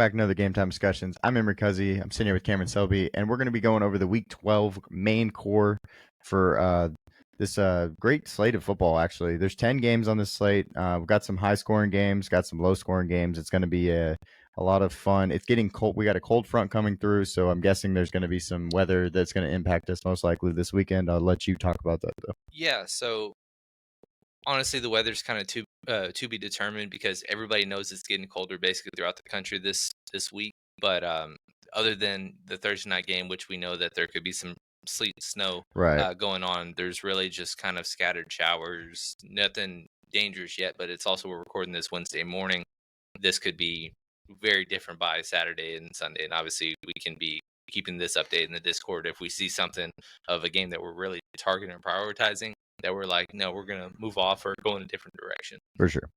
back to another Game Time Discussions. I'm Emery Cuzzy. I'm sitting here with Cameron Selby, and we're going to be going over the Week 12 main core for this great slate of football, actually. There's 10 games on this slate. We've got some high-scoring games, got some low-scoring games. It's going to be a lot of fun. It's getting cold. We got a cold front coming through, so I'm guessing there's going to be some weather that's going to impact us most likely this weekend. I'll let you talk about that, though. Yeah, so honestly, the weather's kind of to be determined because everybody knows it's getting colder basically throughout the country this week. But other than the Thursday night game, which we know that there could be some sleet, snow Right. going on, there's really just kind of scattered showers. Nothing dangerous yet, but it's also we're recording this Wednesday morning. This could be very different by Saturday and Sunday, and obviously we can be keeping this update in the Discord if we see something of a game that we're really targeting and prioritizing that we're like, no, we're going to move off or go in a different direction. For sure.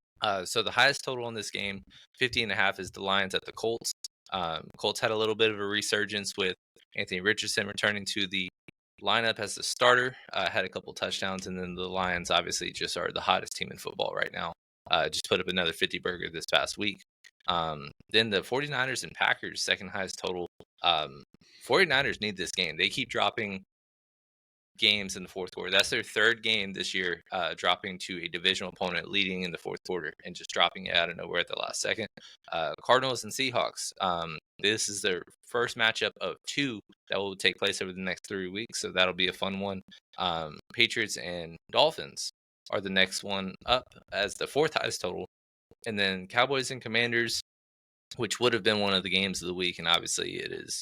So the highest total in this game, 50.5, is the Lions at the Colts. Colts had a little bit of a resurgence with Anthony Richardson returning to the lineup as the starter, had a couple touchdowns, and then the Lions obviously just are the hottest team in football right now. Just put up another 50 burger this past week. Then the 49ers and Packers, second highest total. 49ers need this game. They keep dropping games in the fourth quarter. That's their third game this year, dropping to a divisional opponent leading in the fourth quarter and just dropping it out of nowhere at the last second. Cardinals and Seahawks. This is their first matchup of two that will take place over the next 3 weeks, so that'll be a fun one. Patriots and Dolphins are the next one up as the fourth highest total. And then Cowboys and Commanders, which would have been one of the games of the week, and obviously it is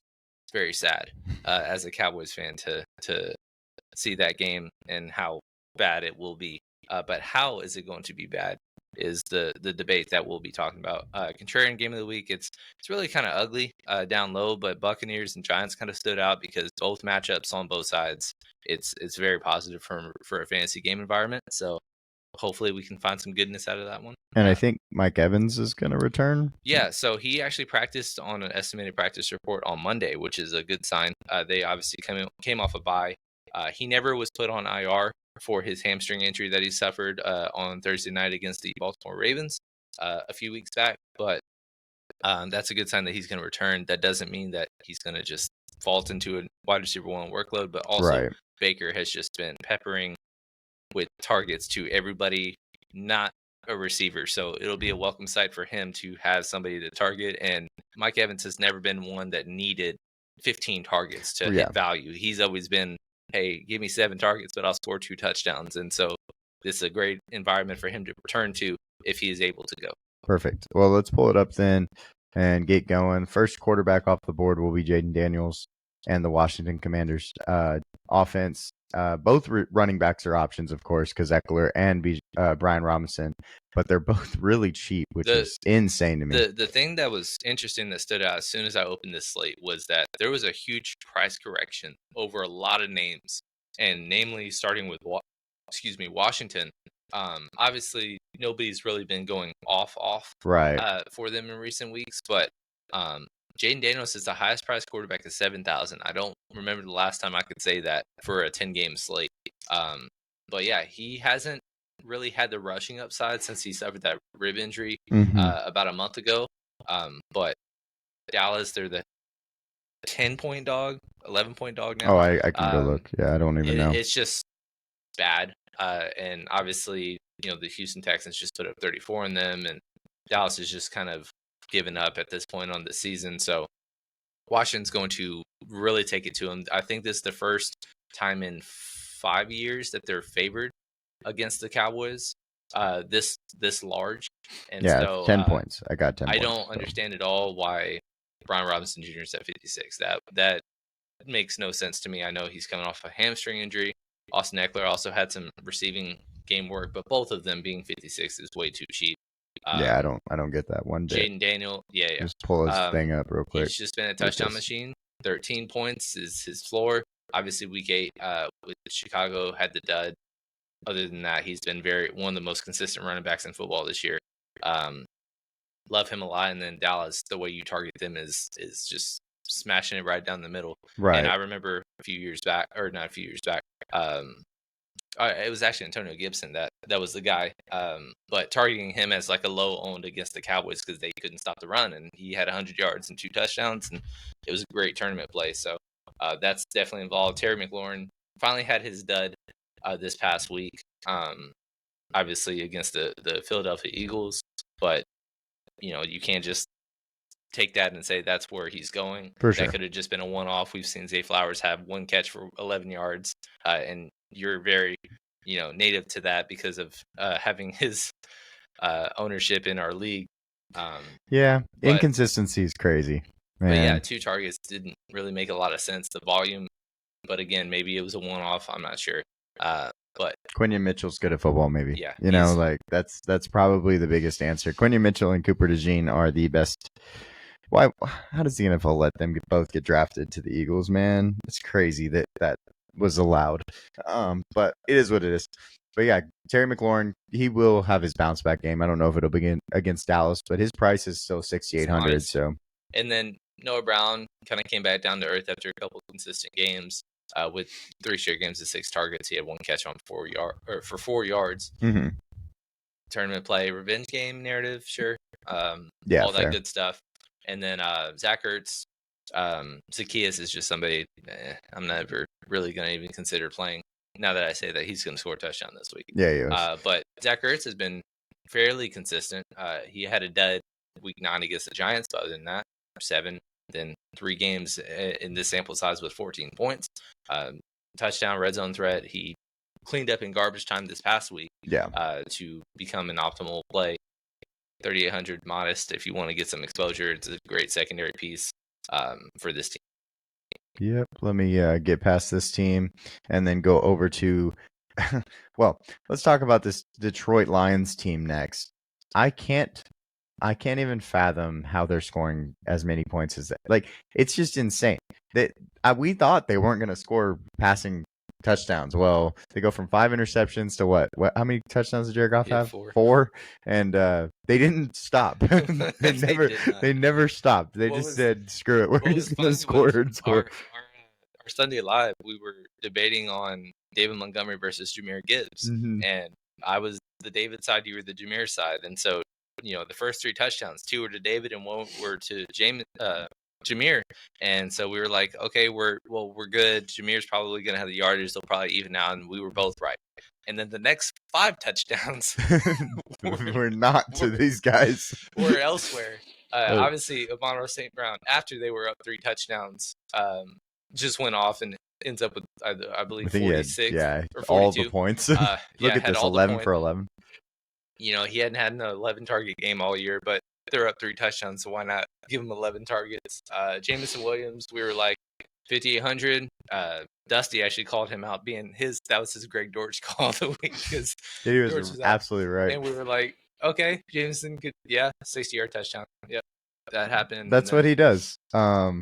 very sad as a Cowboys fan to see that game and how bad it will be. But how is it going to be bad is the debate that we'll be talking about. Contrarian game of the week, it's really kind of ugly down low, but Buccaneers and Giants kind of stood out because both matchups on both sides, it's very positive for a fantasy game environment. So hopefully we can find some goodness out of that one. And I think Mike Evans is going to return. Yeah, so he actually practiced on an estimated practice report on Monday, which is a good sign. They obviously came off a bye. He never was put on IR for his hamstring injury that he suffered on Thursday night against the Baltimore Ravens a few weeks back. But that's a good sign that he's going to return. That doesn't mean that he's going to just vault into a wide receiver one workload, but also Right. Baker has just been peppering with targets to everybody, not a receiver. So it'll be a welcome sight for him to have somebody to target. And Mike Evans has never been one that needed 15 targets to hit value. He's always been, hey, give me 7 targets, but I'll score 2 touchdowns. And so this is a great environment for him to return to if he is able to go. Perfect. Well, let's pull it up then and get going. First quarterback off the board will be Jaden Daniels and the Washington Commanders offense. Both running backs are options, of course, because Eckler and Brian Robinson, but they're both really cheap, which is insane to me. The thing that was interesting that stood out as soon as I opened this slate was that there was a huge price correction over a lot of names, and namely starting with Washington. Obviously, nobody's really been going off right for them in recent weeks, but Jaden Daniels is the highest priced quarterback at 7,000. I don't remember the last time I could say that for a 10-game slate. But yeah, he hasn't really had the rushing upside since he suffered that rib injury about a month ago. But Dallas, they're the 10-point dog, 11-point dog now. Oh, I can go look. Yeah, I don't even know. It's just bad. And obviously, the Houston Texans just put up 34 in them, and Dallas is just kind of given up at this point on the season. So Washington's going to really take it to them. I think this is the first time in 5 years that they're favored against the Cowboys this large. And so 10 points. I got 10 I points. don't understand at all why Brian Robinson Jr. is at 56. That makes no sense to me. I know he's coming off a hamstring injury. Austin Eckler also had some receiving game work, but both of them being 56 is way too cheap. I don't get that one bit. Jaden Daniel, just pull his thing up real quick. He's just been a touchdown machine. 13 points is his floor. Obviously, week 8 with Chicago had the dud. Other than that, he's been one of the most consistent running backs in football this year. Love him a lot. And then Dallas, the way you target them is just smashing it right down the middle. Right. And I remember a few years back, It was actually Antonio Gibson that was the guy. But targeting him as like a low owned against the Cowboys because they couldn't stop the run, and he had 100 yards and 2 touchdowns, and it was a great tournament play. So that's definitely involved. Terry McLaurin finally had his dud this past week, obviously against the Philadelphia Eagles, but you can't just take that and say that's where he's going. For That sure. could have just been a one-off. We've seen Zay Flowers have one catch for 11 yards, and you're very, native to that because of having his ownership in our league. Yeah, But inconsistency is crazy, but yeah, man. 2 targets didn't really make a lot of sense. The volume, but again, maybe it was a one-off. I'm not sure. But Quinion Mitchell's good at football, maybe. yeah, Like that's probably the biggest answer. Quinion Mitchell and Cooper DeJean are the best. Why? How does the NFL let them both get drafted to the Eagles, man? It's crazy that was allowed. But it is what it is. But yeah, Terry McLaurin, he will have his bounce back game. I don't know if it'll begin against Dallas, but his price is still 6,800. So, and then Noah Brown kind of came back down to earth after a couple of consistent games. With 3 straight games of 6 targets, he had 1 catch on 4 yards. mm-hmm. Tournament play, revenge game narrative, sure. Yeah, all fair. that good stuff. And then Zach Ertz, Zacchaeus is just somebody I'm never really going to even consider playing. Now that I say that he's going to score a touchdown this week. Yeah, he is. But Zach Ertz has been fairly consistent. He had a dud week 9 against the Giants, but other than that, 7. Then 3 games in this sample size with 14 points. Touchdown, red zone threat. He cleaned up in garbage time this past week. Yeah. To become an optimal play. 3,800 modest if you want to get some exposure. It's a great secondary piece for this team. Yep. Let me get past this team and then go over to. Well, let's talk about this Detroit Lions team next. I can't even fathom how they're scoring as many points as that. Like, it's just insane. That we thought they weren't going to score passing touchdowns. Well, they go from 5 interceptions to what? How many touchdowns did Jared Goff have? 4. And they didn't stop. they never stopped. They just said, "Screw it, we're just going to score and score." Our Sunday Live, we were debating on David Montgomery versus Jahmyr Gibbs, and I was the David side, you were the Jahmyr side, and so the first 3 touchdowns, 2 were to David and 1 were to Jahmyr, and so we were like, okay, we're good. Jameer's probably going to have the yardage; they'll probably even out, and we were both right. And then the next 5 touchdowns were not to these guys. Were elsewhere. Obviously, Amon St. Brown, after they were up 3 touchdowns, just went off and ends up with, I believe, 46 or 42. All the points. Look at this, 11 for 11. He hadn't had an 11-target game all year, but they're up 3 touchdowns, so why not give him 11 targets? Jameson Williams, we were like 5,800. Dusty actually called him out, that was his Greg Dortch call of the week. Because he was absolutely right. And we were like, okay, Jameson could, 60-yard touchdown. Yep, that happened. That's what he does. Let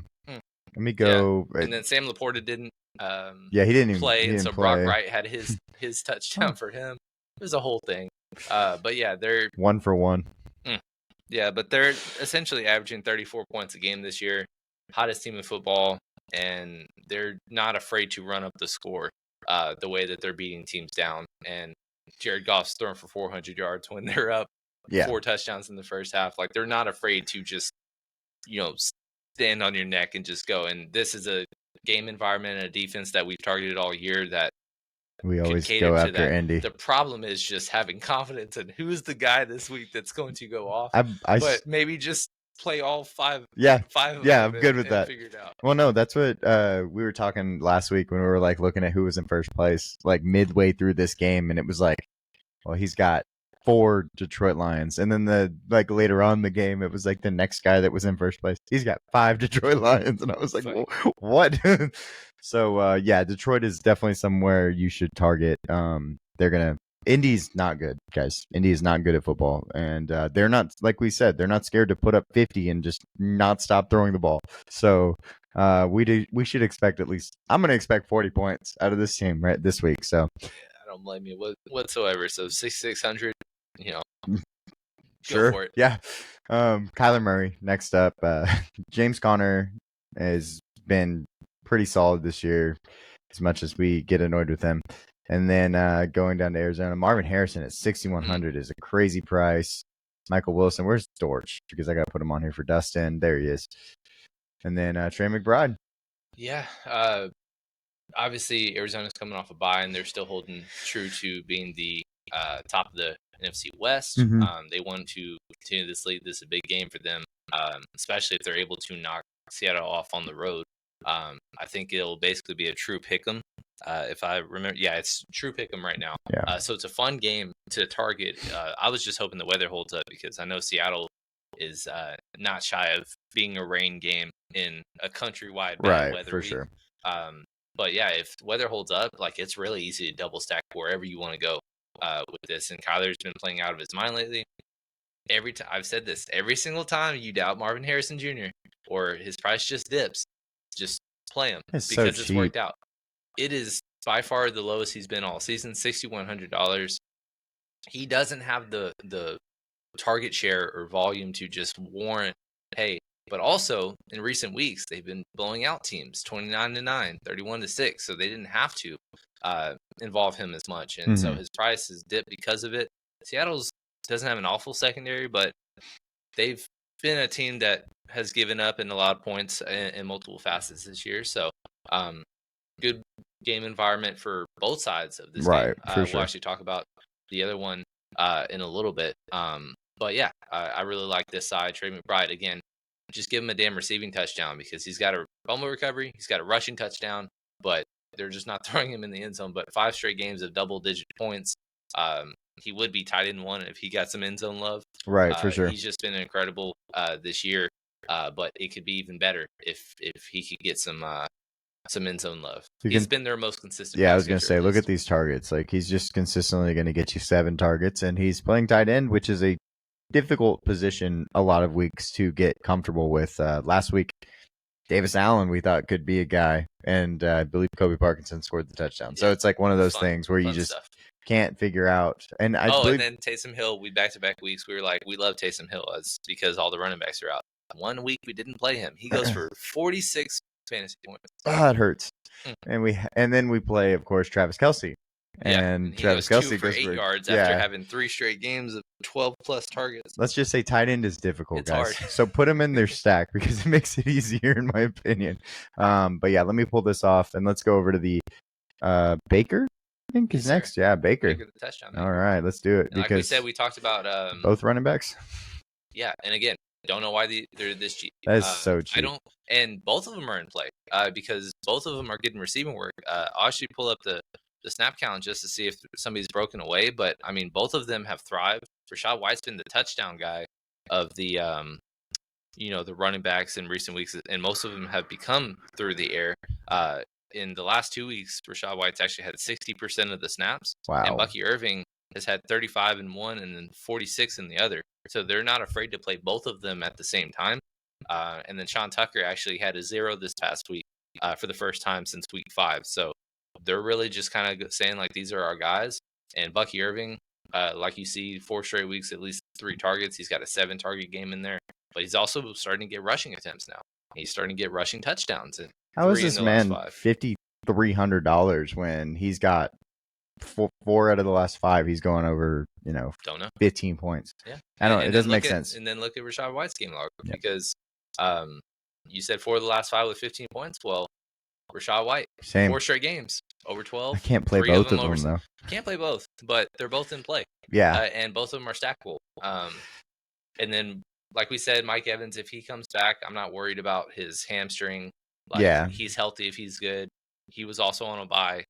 me go. Yeah. And then Sam Laporta didn't. He didn't even play. He didn't so play. Brock Wright had his touchdown for him. It was a whole thing. But yeah, they're 1 for 1. Yeah, but they're essentially averaging 34 points a game this year. Hottest team in football, and they're not afraid to run up the score the way that they're beating teams down. And Jared Goff's throwing for 400 yards when they're up 4 touchdowns in the first half. Like, they're not afraid to just, stand on your neck and just go. And this is a game environment and a defense that we've targeted all year that we always go after Indy. The problem is just having confidence in who's the guy this week that's going to go off. But maybe just play all 5. Yeah, 5 of yeah, them I'm good with that. Figure it out. Well, no, that's what we were talking last week when we were like looking at who was in first place, like midway through this game, and it was like, well, he's got 4 Detroit Lions, and then later on in the game, it was like the next guy that was in first place, he's got 5 Detroit Lions, and I was like, what? So Detroit is definitely somewhere you should target. Indy's not good, guys. Indy is not good at football, and they're not, like we said, they're not scared to put up 50 and just not stop throwing the ball. So we should expect at least, I'm going to expect 40 points out of this team right this week. So I don't blame you whatsoever. So 6,600, sure. Go for it. Yeah. Kyler Murray next up. James Conner has been pretty solid this year, as much as we get annoyed with him. And then going down to Arizona, Marvin Harrison at 6,100 is a crazy price. Michael Wilson, where's Dortch? Because I got to put him on here for Dustin. There he is. And then Trey McBride. Yeah. Obviously, Arizona's coming off a bye, and they're still holding true to being the top of the NFC West. They want to continue this lead. This is a big game for them, especially if they're able to knock Seattle off on the road. I think it'll basically be a true pick'em. If I remember, yeah, it's true pick'em right now. Yeah. So it's a fun game to target. I was just hoping the weather holds up because I know Seattle is not shy of being a rain game in a countrywide bad weather for week. sure. But yeah, if weather holds up, like it's really easy to double stack wherever you want to go with this. And Kyler's been playing out of his mind lately. Every time I've said this, every single time you doubt Marvin Harrison Jr. or his price just dips, just play him It's because so it's cheap. worked out. It is by far the lowest he's been all season, $6,100. He doesn't have the target share or volume to just warrant, hey. But also in recent weeks, they've been blowing out teams 29-9, 31-6. So they didn't have to involve him as much. And so his price has dipped because of it. Seattle's doesn't have an awful secondary, but they've been a team that has given up in a lot of points in multiple facets this year. So good game environment for both sides of this game. For sure. We'll actually talk about the other one in a little bit. But yeah, I really like this side. Trey McBride, again, just give him a damn receiving touchdown because he's got a fumble recovery, he's got a rushing touchdown, but they're just not throwing him in the end zone. But 5 straight games of double-digit points. He would be tight end one if he got some end zone love. For sure. He's just been incredible this year, but it could be even better if he could get some end zone love. He's been their most consistent. Yeah, I was going to say, look at these targets. Like he's just consistently going to get you 7 targets, and he's playing tight end, which is a difficult position a lot of weeks to get comfortable with. Last week, Davis Allen we thought could be a guy, and I believe Kobe Parkinson scored the touchdown. So it's like one of those things where you just can't figure out. And and then Taysom Hill, we back-to-back weeks, we were like, we love Taysom Hill because all the running backs are out. One week we didn't play him. He goes for 46 fantasy points. Oh, it hurts. And then we play, of course, Travis Kelce. And Travis Kelce goes for 8 yards after having 3 straight games of 12 plus targets. Let's just say tight end is difficult, it's guys. Hard. So put him in their stack because it makes it easier, in my opinion. But yeah, let me pull this off and let's go over to the Baker. I think is next. Yeah, Baker. The touchdown. All right, let's do it. And like we said, we talked about both running backs. Yeah, and again, don't know why they're this cheap. That's so cheap. And both of them are in play because both of them are getting receiving work. I'll actually pull up the snap count just to see if somebody's broken away. But I mean, both of them have thrived. Rachaad White's been the touchdown guy of the the running backs in recent weeks, and most of them have become through the air. In the last 2 weeks, Rachaad White's actually had 60% of the snaps. Wow. And Bucky Irving has had 35 in one and then 46 in the other. So they're not afraid to play both of them at the same time. And then Sean Tucker actually had a 0 this past week for the first time since week 5. So they're really just kind of saying, like, these are our guys. And Bucky Irving, like you see, 4 straight weeks, at least 3 targets. He's got a 7-target game in there. But he's also starting to get rushing attempts now. He's starting to get rushing touchdowns. And how is this man $5,300 when he's got 4 out of the last 5? He's going over, don't know, 15 points. Yeah, I don't. It doesn't make sense. And then look at Rachaad White's game log because you said 4 of the last 5 with 15 points. Well, Rachaad White, same 4 straight games over 12. I can't play both of them though. Can't play both, but they're both in play. Yeah, and both of them are stackable. And then, like we said, Mike Evans, if he comes back, I'm not worried about his hamstring. He's healthy if he's good. He was also on a bye,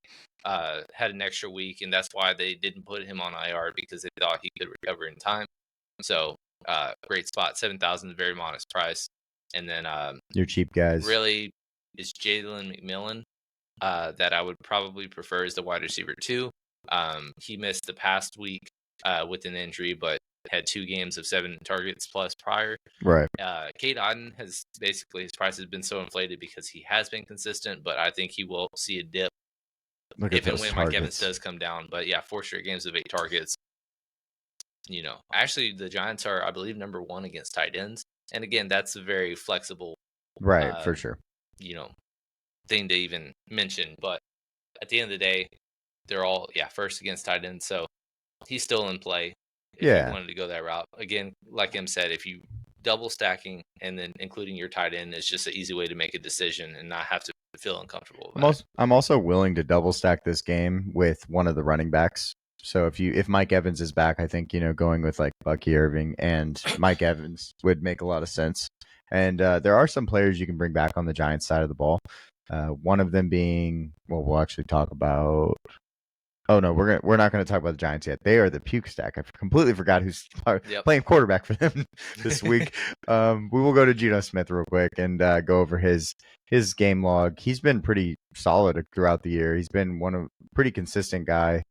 had an extra week, and that's why they didn't put him on IR because they thought he could recover in time. So, great spot. 7,000 is a very modest price. And then your cheap guys really is Jalen McMillan that I would probably prefer as the wide receiver 2. He missed the past week with an injury, but had 2 games of 7 targets plus prior. Right. Cade Otton has basically, his price has been so inflated because he has been consistent, but I think he will see a dip if and when Mike Evans does come down. But yeah, 4 straight games of 8 targets. Actually, the Giants are, I believe, number 1 against tight ends. And again, that's a very flexible, right, for sure, thing to even mention. But at the end of the day, they're all first against tight ends. So he's still in play if you Yeah. wanted to go that route. Again, like Em said, if you double stacking and then including your tight end is just an easy way to make a decision and not have to feel uncomfortable about it. I'm also willing to double stack this game with one of the running backs. So if Mike Evans is back, I think going with like Bucky Irving and Mike Evans would make a lot of sense. And there are some players you can bring back on the Giants side of the ball. One of them being, well, we'll actually talk about. Oh no, we're not going to talk about the Giants yet. They are the puke stack. I completely forgot who's playing quarterback for them this week. We will go to Geno Smith real quick and go over his game log. He's been pretty solid throughout the year. He's been pretty consistent guy.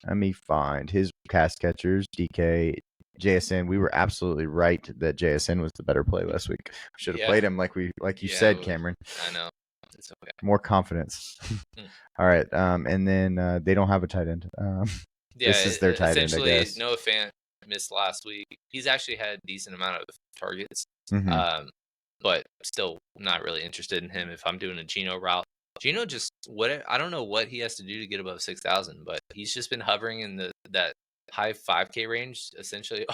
Let me find his pass catchers. DK, JSN. We were absolutely right that JSN was the better play last week. We should have played him like you said, Cameron. I know. It's okay. More confidence. All right. And then they don't have a tight end. This is their tight end, I guess. Noah Fant missed last week. He's actually had a decent amount of targets, but still not really interested in him if I'm doing a Geno route. Geno I don't know what he has to do to get above 6,000, but he's just been hovering in that high 5K range essentially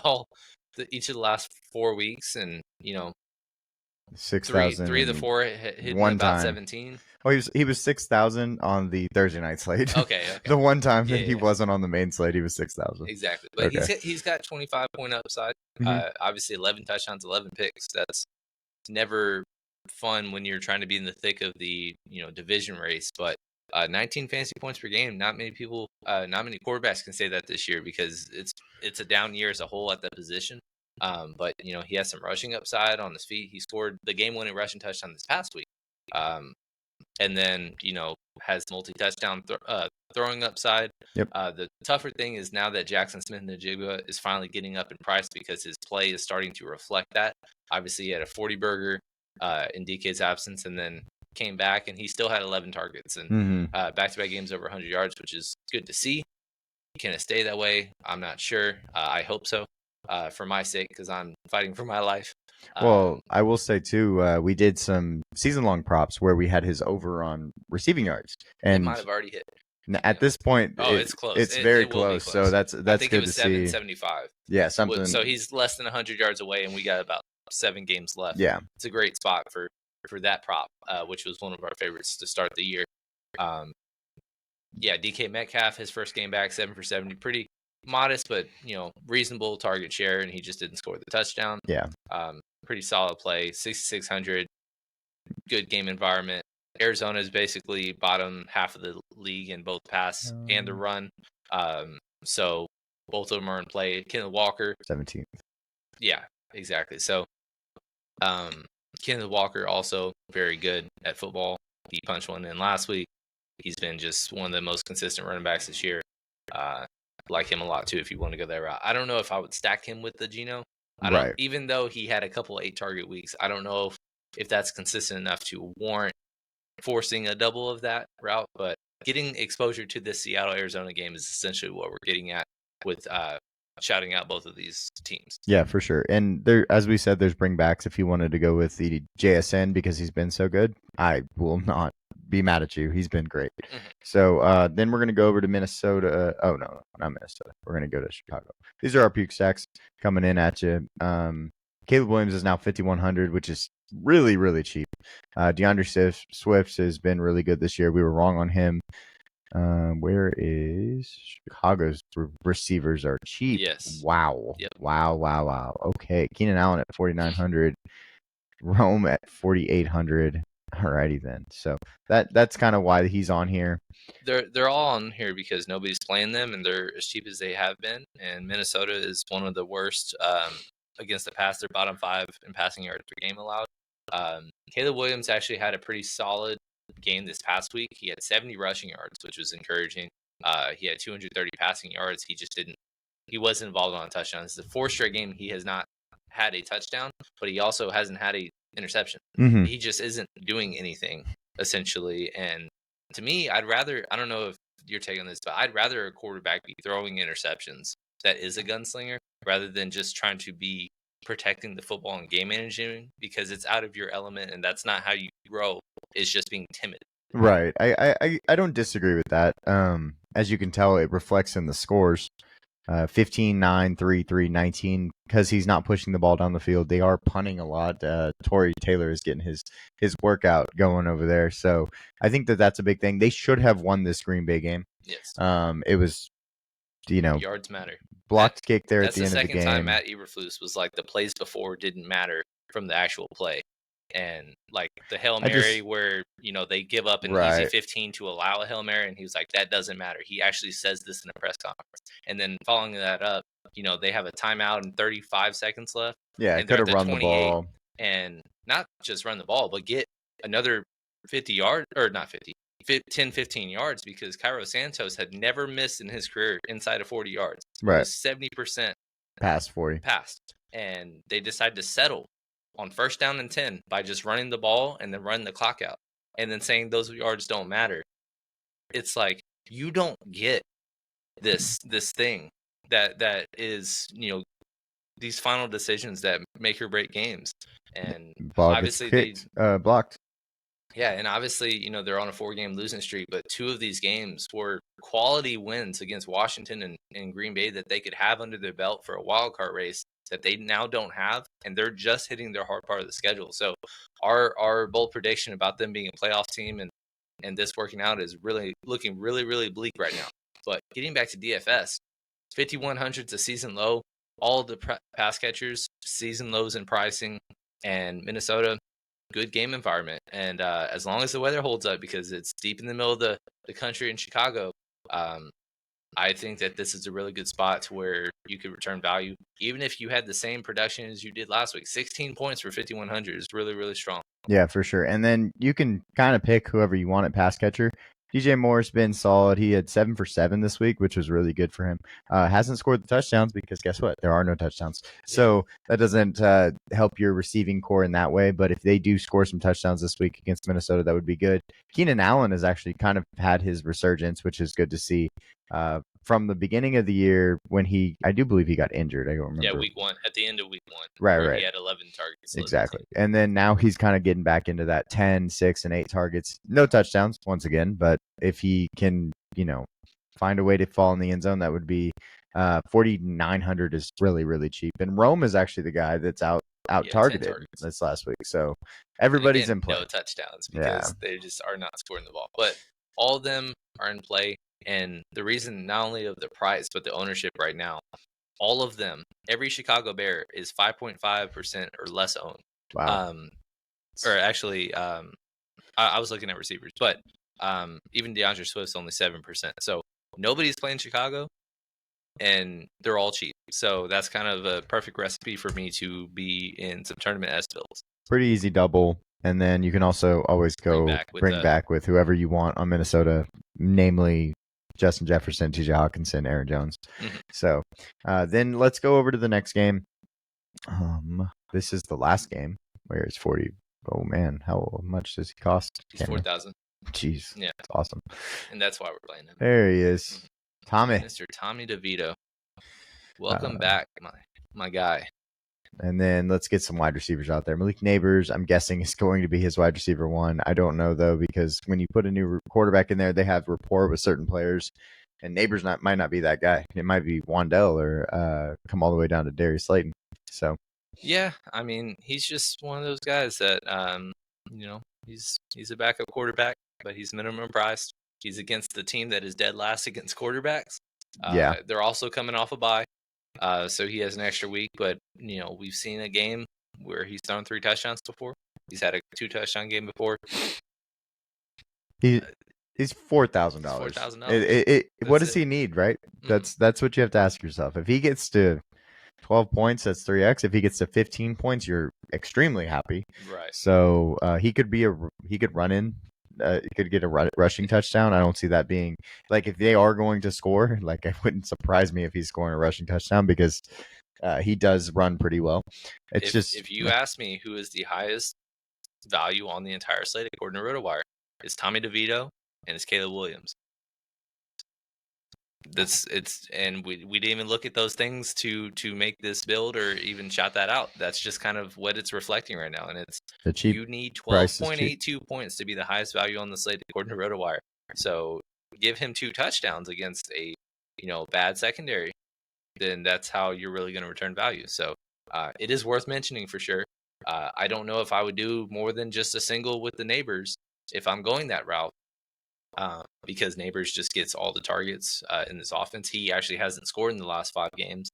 each of the last 4 weeks, and 6,000. 3 of the 4 hit one about time. 17. Oh, he was 6,000 on the Thursday night slate. Okay. The one time that he wasn't on the main slate, he was 6,000. Exactly, but he's got 25-point upside. Obviously, 11 touchdowns, 11 picks. That's never fun when you're trying to be in the thick of the division race. But 19 fantasy points per game. Not many quarterbacks can say that this year because it's a down year as a whole at that position. But he has some rushing upside on his feet. He scored the game-winning rushing touchdown this past week. And then has multi-touchdown throwing upside. Yep. The tougher thing is now that Jackson Smith-Njigba is finally getting up in price because his play is starting to reflect that. Obviously, he had a 40-burger in DK's absence, and then came back, and he still had 11 targets and back-to-back games over 100 yards, which is good to see. Can it stay that way? I'm not sure. I hope so. For my sake, because I'm fighting for my life. Well, I will say too, we did some season-long props where we had his over on receiving yards, and it might have already hit. At this point, it's close. It's very close. So that's I think good it was to see. 775. Yeah, something. So he's less than 100 yards away, and we got about 7 games left. Yeah, it's a great spot for that prop, which was one of our favorites to start the year. DK Metcalf, his first game back, 7 for 70, pretty modest, but reasonable target share, and he just didn't score the touchdown. Yeah. Pretty solid play, 6,600, good game environment. Arizona is basically bottom half of the league in both pass and the run. So both of them are in play. Kenneth Walker, 17th. Yeah, exactly. So Kenneth Walker also very good at football. He punched one in last week. He's been just one of the most consistent running backs this year. Like him a lot too if you want to go that route. I don't know if I would stack him with the Geno. Even though he had a couple 8-target weeks, I don't know if that's consistent enough to warrant forcing a double of that route. But getting exposure to this Seattle-Arizona game is essentially what we're getting at with shouting out both of these teams. Yeah, for sure. And there, as we said, there's bringbacks if you wanted to go with the JSN because he's been so good. I will not be mad at you. He's been great. So then we're going to go over to Minnesota. Oh, no, not Minnesota. We're going to go to Chicago. These are our puke stacks coming in at you. Caleb Williams is now 5,100, which is really, really cheap. DeAndre Swift has been really good this year. We were wrong on him. Where is Chicago's receivers are cheap? Yes. Wow. Yep. Wow. Okay. Keenan Allen at 4,900. Rome at 4,800. Alrighty then. So that's kind of why he's on here. They're all on here because nobody's playing them, and they're as cheap as they have been. And Minnesota is one of the worst against the pass. They're bottom 5 in passing yards per game allowed. Caleb Williams actually had a pretty solid game this past week. He had 70 rushing yards, which was encouraging. He had 230 passing yards. He wasn't involved on a touchdown. This is the 4th straight game he has not had a touchdown, but he also hasn't had a interception. He just isn't doing anything essentially. And to me, I don't know if you're taking this, but I'd rather a quarterback be throwing interceptions that is a gunslinger rather than just trying to be protecting the football and game managing, because it's out of your element and that's not how you grow. It's just being timid. Right. I don't disagree with that. as you can tell, it reflects in the scores. 15, 9, 3, 3, 19, because he's not pushing the ball down the field. They are punting a lot. Torrey Taylor is getting his workout going over there. So I think that's a big thing. They should have won this Green Bay game. Yes. It was, yards matter. Blocked kick there at That's the end of the second time game. Matt Eberflus was like the plays before didn't matter from the actual play. And like the Hail Mary where, they give up an easy 15 to allow a Hail Mary, and he was like, that doesn't matter. He actually says this in a press conference. And then following that up, they have a timeout and 35 seconds left. Yeah, and could have run the ball. And not just run the ball, but get another 50 yards, or not 50, 10, 15 yards, because Cairo Santos had never missed in his career inside of 40 yards. Right. It was 70% past 40. And they decided to settle on first down and 10 by just running the ball and then running the clock out and then saying those yards don't matter. It's like, you don't get this thing that is, these final decisions that make or break games. And obviously blocked. Yeah, and obviously, they're on a 4-game losing streak, but 2 of these games were quality wins against Washington and Green Bay that they could have under their belt for a wild card race that they now don't have, and they're just hitting their hard part of the schedule. So our bold prediction about them being a playoff team and this working out is really looking really, really bleak right now. But getting back to DFS, 5,100's a season low. All the pass catchers, season lows in pricing, and Minnesota, good game environment. And as long as the weather holds up, because it's deep in the middle of the country in Chicago, I think that this is a really good spot to where you could return value. Even if you had the same production as you did last week, 16 points for 5,100 is really, really strong. Yeah, for sure. And then you can kind of pick whoever you want at pass catcher. DJ Moore's been solid. He had 7 for 7 this week, which was really good for him. Hasn't scored the touchdowns because guess what? There are no touchdowns. Yeah. So that doesn't help your receiving core in that way. But if they do score some touchdowns this week against Minnesota, that would be good. Keenan Allen has actually kind of had his resurgence, which is good to see. From the beginning of the year when I do believe he got injured. I don't remember. Yeah, week 1, at the end of week 1. Right. He had 11 targets. Exactly. And then now he's kind of getting back into that 10, 6, and 8 targets. No touchdowns once again, but if he can, find a way to fall in the end zone, that would be 4,900 is really, really cheap. And Rome is actually the guy that's out targeted this last week. So everybody's in play. No touchdowns because they just are not scoring the ball. But all of them are in play. And the reason, not only of the price, but the ownership right now, all of them, every Chicago Bear is 5.5% or less owned. Wow. Or actually, I was looking at receivers, but even DeAndre Swift's only 7%. So nobody's playing Chicago, and they're all cheap. So that's kind of a perfect recipe for me to be in some tournament S builds. Pretty easy double. And then you can also always go bring back with whoever you want on Minnesota, namely Justin Jefferson, TJ Hawkinson, Aaron Jones. Mm-hmm. So then let's go over to the next game. This is the last game where it's 40. Oh, man. How much does he cost? He's 4,000. Jeez. Yeah. That's awesome. And that's why we're playing him. There he is. Tommy. Mr. Tommy DeVito. Welcome back, my guy. And then let's get some wide receivers out there. Malik Neighbors, I'm guessing, is going to be his wide receiver 1. I don't know, though, because when you put a new quarterback in there, they have rapport with certain players. And Neighbors might not be that guy. It might be Wandell or come all the way down to Darius Slayton. So, yeah, I mean, he's just one of those guys that, he's a backup quarterback, but he's minimum priced. He's against the team that is dead last against quarterbacks. They're also coming off a bye. So he has an extra week, but we've seen a game where he's thrown 3 touchdowns before. He's had a 2-touchdown game before. He's $4,000. $4,000. What does he need, right? Mm-hmm. That's what you have to ask yourself. If he gets to 12 points, that's 3x. If he gets to 15 points, you're extremely happy. Right. So he could run in. He could get a rushing touchdown. I don't see that being like, if they are going to score, like, it wouldn't surprise me if he's scoring a rushing touchdown because he does run pretty well. If you ask me who is the highest value on the entire slate according to RotoWire, it's Tommy DeVito and it's Caleb Williams. And we didn't even look at those things to make this build or even shout that out. That's just kind of what it's reflecting right now, and it's you need 12.82 points to be the highest value on the slate according to RotoWire. So give him 2 touchdowns against a bad secondary, then that's how you're really going to return value. So it is worth mentioning for sure. I don't know if I would do more than just a single with the Neighbors if I'm going that route, because Neighbors just gets all the targets in this offense. He actually hasn't scored in the last 5 games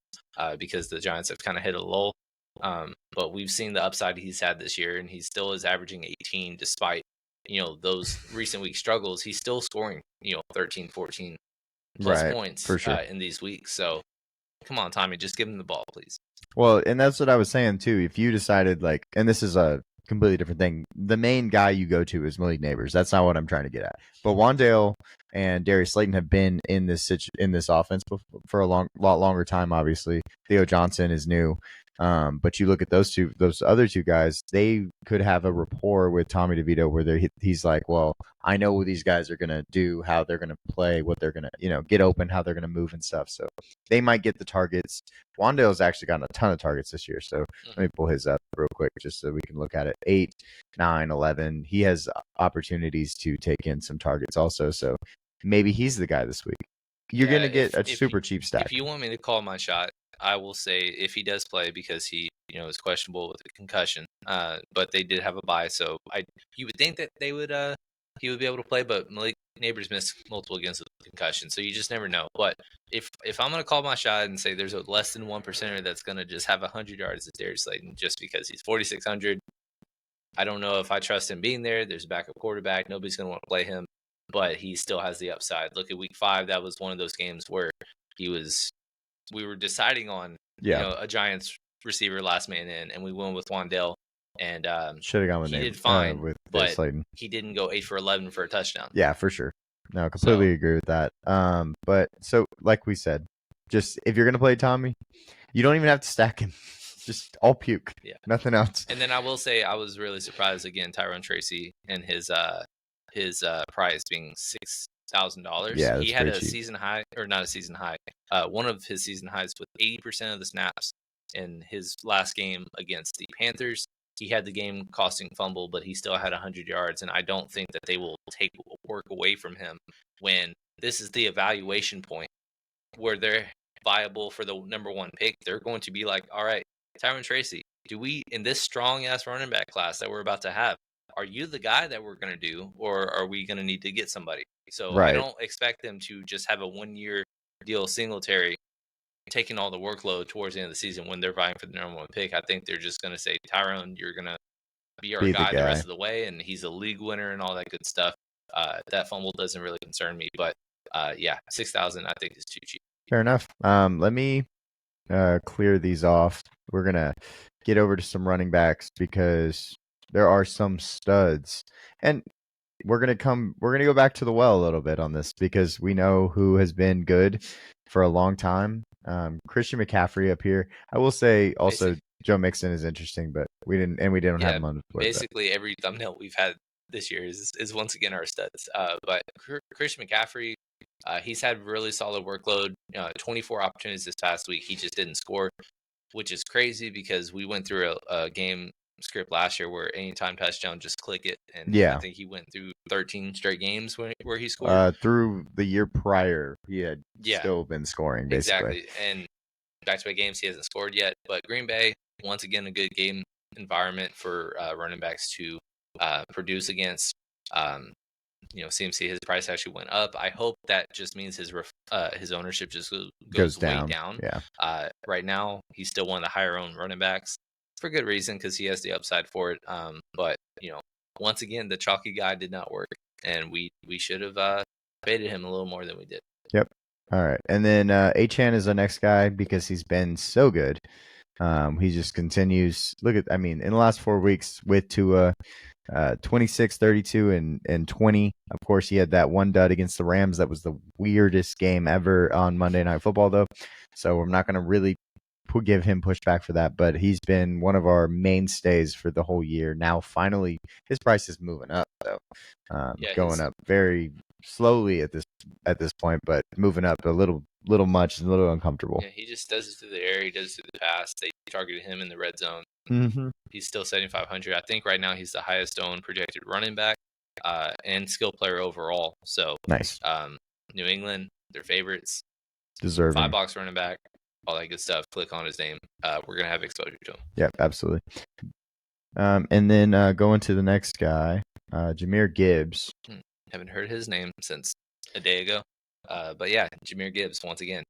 because the Giants have kind of hit a lull. But we've seen the upside he's had this year, and he still is averaging 18 despite those recent week struggles. He's still scoring 13, 14 plus Right, points for sure. in these weeks. So come on, Tommy, just give him the ball, please. Well, and that's what I was saying too. If you decided like, and this is a completely different thing, the main guy you go to is Malik Neighbors. That's not what I'm trying to get at. But Wandale and Darius Slayton have been in this offense for a lot longer time. Obviously, Theo Johnson is new. But you look at those other two guys, they could have a rapport with Tommy DeVito where he's like, well, I know what these guys are going to do, how they're going to play, what they're going to, get open, how they're going to move and stuff. So they might get the targets. Wandale's actually gotten a ton of targets this year. So let me pull his up real quick just so we can look at it. 8, 9, 11. He has opportunities to take in some targets also. So maybe he's the guy this week. You're going to get a super cheap stack. If you want me to call my shot, I will say if he does play, because he is questionable with a concussion, but they did have a bye, so you would think that he would be able to play, but Malik Neighbors missed multiple games with concussion, so you just never know. But if I'm going to call my shot and say there's a less than 1%er that's going to just have 100 yards, it's Darius Slayton, just because he's 4,600. I don't know if I trust him being there. There's a backup quarterback. Nobody's going to want to play him, but he still has the upside. Look at week 5. That was one of those games where we were deciding on a Giants receiver last man in, and we went with Wandale, and should have gone with he did fine with but Slayton. He didn't go 8 for 11 for a touchdown. Yeah, for sure. No, completely agree with that. But so like we said, just if you're gonna play Tommy, you don't even have to stack him. Just all puke. Yeah, nothing else. And then I will say I was really surprised again, Tyrone Tracy and his price being $6,000. Yeah, he had a cheap. season high, or not a season high. One of his season highs with 80% of the snaps in his last game against the Panthers. He had the game costing fumble, but he still had 100 yards, and I don't think that they will take work away from him when this is the evaluation point where they're viable for the number 1 pick. They're going to be like, all right, Tyrone Tracy, do we, in this strong-ass running back class that we're about to have, are you the guy that we're going to do, or are we going to need to get somebody? So I don't expect them to just have a 1-year deal Singletary taking all the workload towards the end of the season when they're vying for the number 1 pick. I think they're just going to say, Tyrone, you're going to be our guy the rest of the way, and he's a league winner and all that good stuff. That fumble doesn't really concern me, but yeah, 6,000 I think is too cheap. Fair enough. Let me clear these off. We're gonna get over to some running backs because there are some studs, and we're gonna go back to the well a little bit on this because we know who has been good for a long time. Christian McCaffrey up here. I will say also Joe Mixon is interesting, but we don't have him on the board. Basically, every thumbnail we've had this year is once again our studs. But Christian McCaffrey, he's had really solid workload. 24 opportunities this past week. He just didn't score, which is crazy because we went through a game script last year where anytime touchdown, just click it. And I think he went through 13 straight games where he scored. Through the year prior, he had still been scoring, basically. Exactly. And back-to-back games, he hasn't scored yet. But Green Bay, once again, a good game environment for running backs to produce against. CMC, his price actually went up. I hope that just means his ownership just goes way down. Yeah. Right now, he's still one of the higher owned running backs for good reason because he has the upside for it. But once again, the chalky guy did not work, and we should have baited him a little more than we did. Yep. All right, and then Achane is the next guy because he's been so good. He just continues. In the last 4 weeks with Tua, 26, 32, and 20. Of course, he had that one dud against the Rams. That was the weirdest game ever on Monday Night Football, though. So we're not going to really give him pushback for that. But he's been one of our mainstays for the whole year. Now, finally, his price is moving up, though. Going up very slowly at this point, but moving up a little much, a little uncomfortable. Yeah, he just does it through the air. He does it through the pass. They targeted him in the red zone. Mm-hmm. He's still 7,500. I think right now he's the highest owned projected running back and skill player overall. So nice. New England, they're favorites. Deserving. 5 box running back, all that good stuff. Click on his name. We're gonna have exposure to him. Yep, absolutely. And then going to the next guy, Jahmyr Gibbs. Haven't heard his name since a day ago. But yeah, Jahmyr Gibbs once again.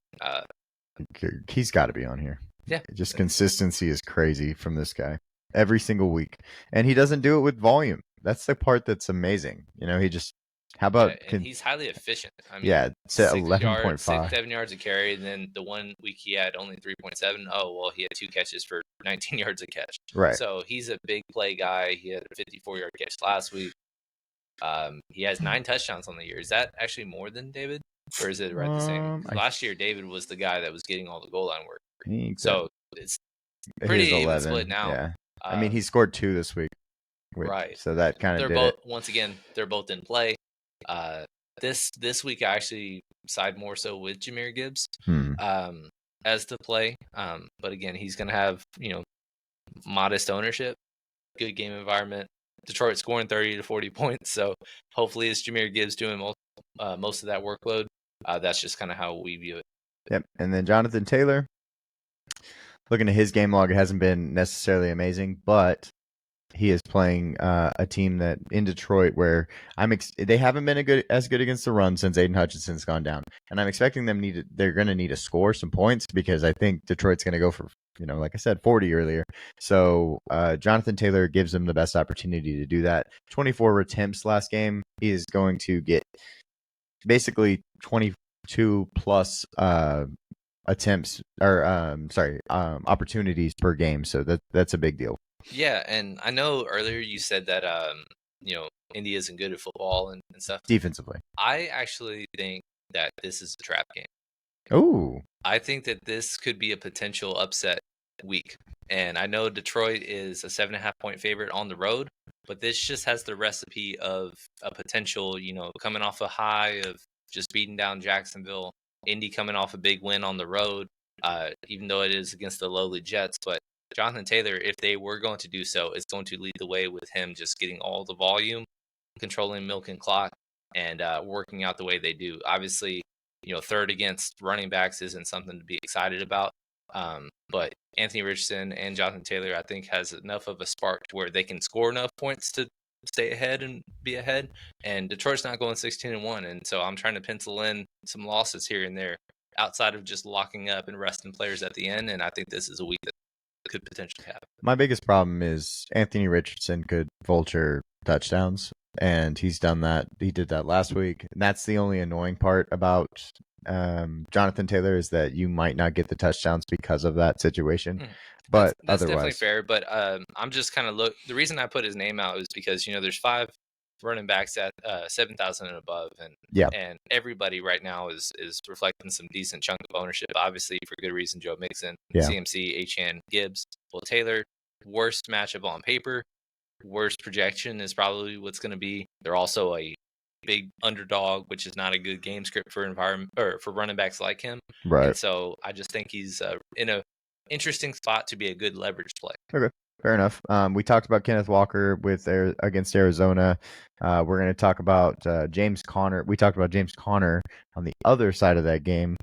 He's got to be on here. Yeah. Just consistency is crazy from this guy every single week, and he doesn't do it with volume. That's the part that's amazing. He just. How about? And he's highly efficient. I mean, yeah, set 11.5, 7 yards a carry. And then the 1 week he had only 3.7. Oh well, he had 2 catches for 19 yards a catch. Right. So he's a big play guy. He had a 54-yard catch last week. He has 9 touchdowns on the year. Is that actually more than David, or is it right the same? Last year, David was the guy that was getting all the goal line work. So it's pretty even split now. Yeah. I mean, he scored 2 this week. Right. So that kind of did both, it. Once again, they're both in play. This week I actually side more so with Jahmyr Gibbs as the play. But again, he's going to have modest ownership, good game environment. Detroit scoring 30 to 40 points, so hopefully it's Jahmyr Gibbs doing most of that workload. That's just kind of how we view it. Yep. And then Jonathan Taylor. Looking at his game log, it hasn't been necessarily amazing, but he is playing a team that in Detroit where they haven't been as good against the run since Aiden Hutchinson's gone down, and I'm expecting they're going to need to score some points because I think Detroit's going to go for like I said 40 earlier. So Jonathan Taylor gives them the best opportunity to do that. 24 attempts last game. He is going to get basically 22 plus attempts or opportunities per game. So that's a big deal. Yeah, and I know earlier you said that India isn't good at football and stuff. Defensively. I actually think that this is a trap game. Oh. I think that this could be a potential upset week. And I know Detroit is a 7.5-point favorite on the road, but this just has the recipe of a potential, coming off a high of just beating down Jacksonville, Indy coming off a big win on the road, even though it is against the lowly Jets. But Jonathan Taylor, if they were going to do so, is going to lead the way with him just getting all the volume, controlling milk and clock, and working out the way they do. Obviously, third against running backs isn't something to be excited about. But Anthony Richardson and Jonathan Taylor, I think, has enough of a spark to where they can score enough points to stay ahead and be ahead. And Detroit's not going 16-1, and so I'm trying to pencil in some losses here and there outside of just locking up and resting players at the end. And I think this is a week that could potentially happen. My biggest problem is Anthony Richardson could vulture touchdowns, and he's done that. He did that last week, and that's the only annoying part about Jonathan Taylor is that you might not get the touchdowns because of that situation. But that's otherwise, definitely fair. But I'm just kind of the reason I put his name out is because there's 5 running backs at 7,000 and above, and everybody right now is reflecting some decent chunk of ownership. Obviously, for good reason. Joe Mixon, CMC, Achane, Gibbs. Well, Taylor, worst matchup on paper, worst projection is probably what's going to be. They're also a big underdog, which is not a good game script for for running backs like him. Right. And so I just think he's in a interesting spot to be a good leverage play. Okay. Fair enough. We talked about Kenneth Walker against Arizona. We're going to talk about James Conner. We talked about James Conner on the other side of that game.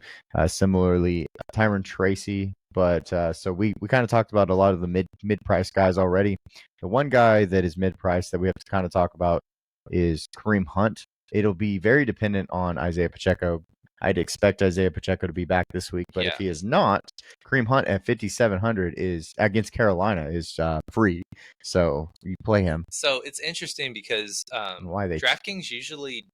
Similarly, Tyron Tracy. But so we kind of talked about a lot of the mid-price guys already. The one guy that is mid-price that we have to kind of talk about is Kareem Hunt. It'll be very dependent on Isaiah Pacheco. I'd expect Isaiah Pacheco to be back this week, but if he is not, Kareem Hunt at 5,700 is against Carolina is free, so you play him. So it's interesting because DraftKings usually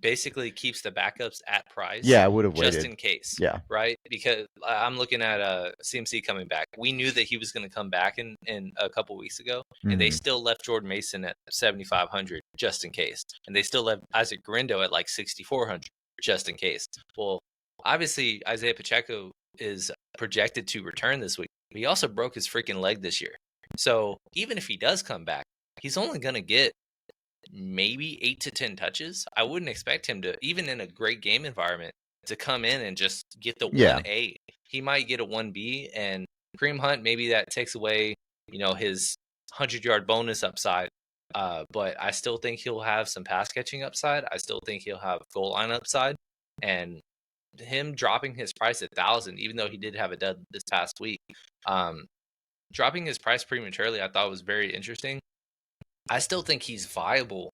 basically keeps the backups at price. Yeah, I would have waited just in case. Yeah, right. Because I'm looking at CMC coming back. We knew that he was going to come back in a couple weeks ago, and they still left Jordan Mason at 7,500 just in case, and they still left Isaac Grindo at like 6,400. Just in case. Well, obviously, Isaiah Pacheco is projected to return this week. He also broke his freaking leg this year. So even if he does come back, he's only going to get maybe 8 to 10 touches. I wouldn't expect him to, even in a great game environment, to come in and just get the 1A. He might get a 1B, and Kareem Hunt, maybe that takes away, his 100-yard bonus upside. But I still think he'll have some pass catching upside. I still think he'll have goal line upside. and him dropping his price 1,000, even though he did have a dud this past week, dropping his price prematurely, I thought was very interesting. I still think he's viable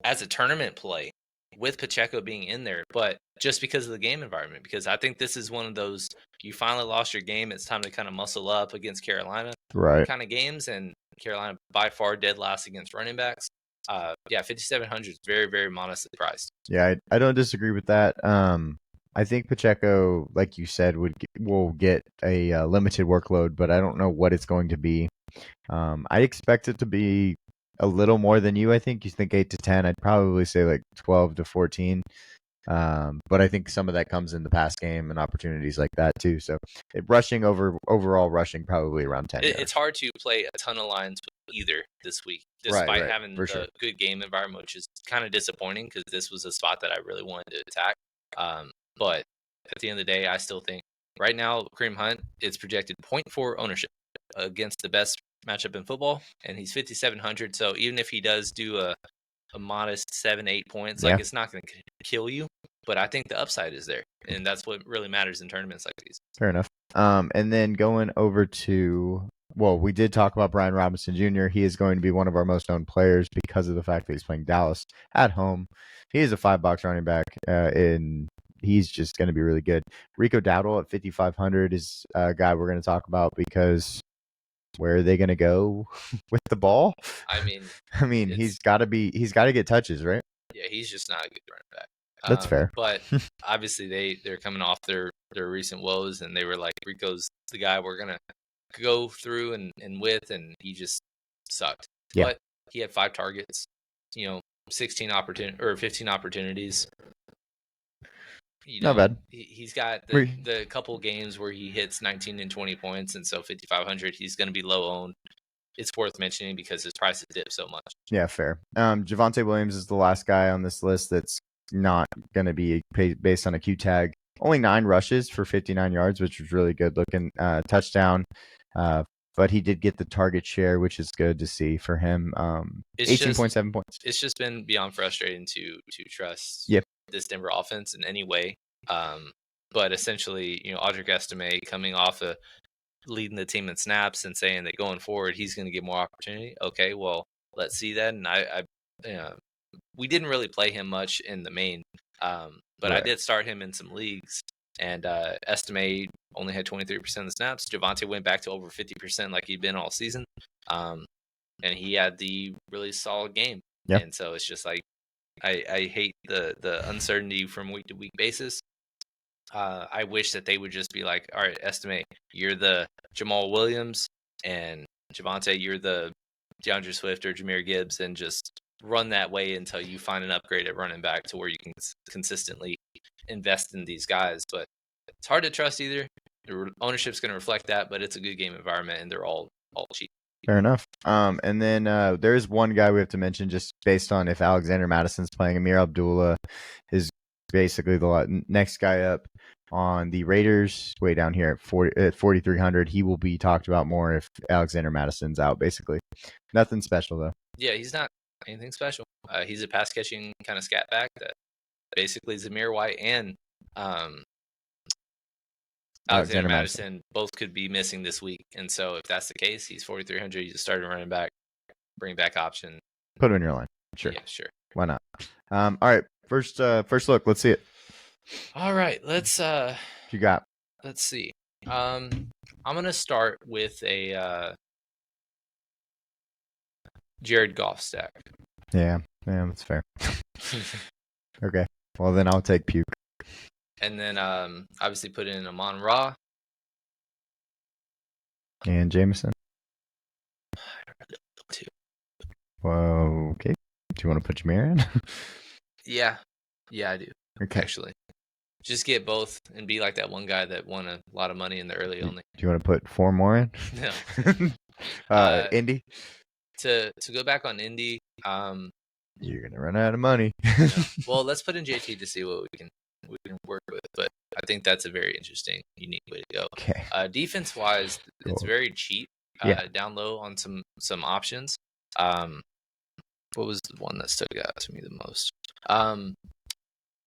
as a tournament play with Pacheco being in there, but just because of the game environment, because I think this is one of those, you finally lost your game, it's time to kind of muscle up against Carolina Right. kind of games, and Carolina by far dead last against running backs. 5,700 is very, very modestly priced. Yeah, I don't disagree with that. I think Pacheco, like you said, will get a limited workload, but I don't know what it's going to be. I expect it to be a little more than you. I think you think 8 to 10. I'd probably say like 12 to 14. But I think some of that comes in the pass game and opportunities like that too. So overall rushing probably around 10 yards. It's hard to play a ton of lines with either this week, Right, despite having for the sure. good game environment, which is kind of disappointing because this was a spot that I really wanted to attack. But at the end of the day, I still think right now, Kareem Hunt is projected 0.4 ownership against the best matchup in football, and he's 5,700. So even if he does do a modest 7-8 points, Yeah. like it's not going to kill you, but I think the upside is there, and that's what really matters in tournaments like these. Fair enough. And then going over to, well, we did talk about Brian Robinson Jr. He is going to be one of our most known players because of the fact that he's playing Dallas at home. He is a $5 running back, and he's just going to be really good. Rico Dowdle at 5,500 is a guy we're going to talk about because where are they going to go with the ball? I mean, he's got to get touches, right? Yeah, he's just not a good running back. That's fair. But obviously they're coming off their recent woes, and they were like, Rico's the guy we're gonna go through and with, and he just sucked. Yeah. But he had 5 targets, 15 opportunities. Not bad. He's got the couple games where he hits 19 and 20 points, and so 5,500, he's going to be low owned. It's worth mentioning because his price has dipped so much. Yeah, fair. Javonte Williams is the last guy on this list that's not going to be based on a Q tag. Only 9 rushes for 59 yards, which was really good looking. Touchdown. But he did get the target share, which is good to see for him. 18.7 points. It's just been beyond frustrating to trust this Denver offense in any way. But essentially, Audric Estime coming off leading the team in snaps and saying that going forward he's going to get more opportunity. Okay, well, let's see that. And we didn't really play him much in the main, but right. I did start him in some leagues, and Estime only had 23% of the snaps. Javonte went back to over 50% like he'd been all season, and he had the really solid game. Yep. And so it's just like I hate the uncertainty from week to week basis. I wish that they would just be like, all right, Estime, you're the Jamal Williams, and Javonte, you're the DeAndre Swift or Jahmyr Gibbs, and just run that way until you find an upgrade at running back to where you can consistently invest in these guys. But it's hard to trust either. The ownership's going to reflect that, but it's a good game environment, and they're all cheap. Fair enough. And then there is one guy we have to mention just based on if Alexander Madison's playing. Amir Abdullah is basically the next guy up on the Raiders, way down here at 4,300. He will be talked about more if Alexander Madison's out, basically. Nothing special, though. Yeah, he's not anything special. He's a pass-catching kind of scat back that basically Zamir White and Alexander Madison both could be missing this week. And so if that's the case, he's 4,300. He's a starting running back, bring back option. Put him in your line. Sure. Yeah, sure. Why not? All right. First look. Let's see it. All right. Let's what you got? Let's see. I'm gonna start with a Jared Goff stack. Yeah, that's fair. Okay. Well, then I'll take Puke. And then obviously put in Amon Ra. And Jameson. Whoa, okay. Do you want to put Jameer in? Yeah, I do. Okay. Actually. Just get both and be like that one guy that won a lot of money in the early only. Do you want to put 4 more in? No. Indy? To go back on Indy, you're gonna run out of money. Well, let's put in JT to see what we can work with. But I think that's a very interesting, unique way to go. Okay. Defense wise, it's very cheap. Down low on some options. What was the one that stood out to me the most?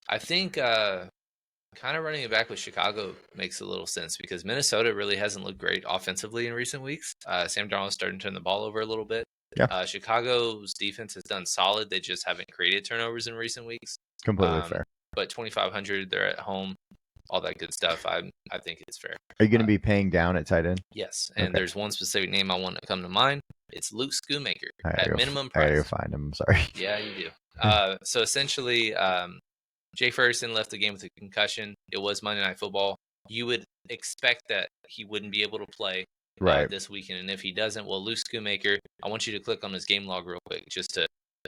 I think kind of running it back with Chicago makes a little sense because Minnesota really hasn't looked great offensively in recent weeks. Sam Darnold's starting to turn the ball over a little bit. Yeah. Chicago's defense has done solid. They just haven't created turnovers in recent weeks. Completely fair. But 2,500, they're at home, all that good stuff. I think it's fair. Are you going to be paying down at tight end? Yes, and Okay. there's one specific name I want to come to mind. It's Luke Schoonmaker at minimum I price. gotta go find him. I'm sorry. Yeah, you do. So essentially, Jay Ferguson left the game with a concussion. It was Monday Night Football. You would expect that he wouldn't be able to play Right. this weekend, and if he doesn't, well, Luke Schoonmaker, I want you to click on his game log real quick just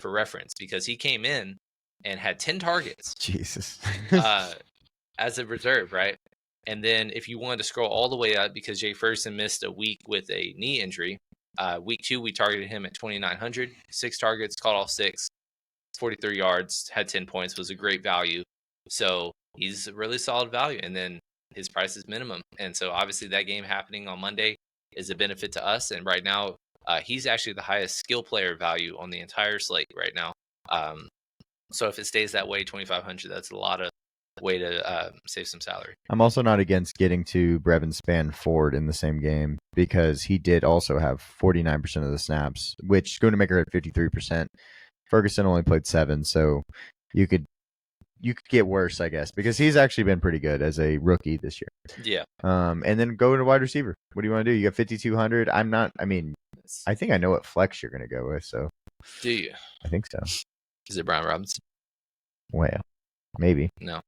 for reference because he came in and had 10 targets. Jesus. As a reserve, right? And then if you wanted to scroll all the way up because Jay Ferguson missed a week with a knee injury, week 2 we targeted him at 2,900, 6 targets, caught all 6, 43 yards, had 10 points, was a great value. So he's a really solid value. And then his price is minimum. And so obviously that game happening on Monday is a benefit to us. And right now, he's actually the highest skill player value on the entire slate right now. So if it stays that way, 2,500, that's a lot of way to save some salary. I'm also not against getting to Brevin Spann-Ford in the same game because he did also have 49% of the snaps, which Schoonmaker had 53%. Ferguson only played 7, so you could get worse, I guess, because he's actually been pretty good as a rookie this year. Yeah. And then go to wide receiver. What do you want to do? You got 5,200. I think I know what flex you're going to go with. So. Do you? I think so. Is it Brian Robinson? Well, maybe. No.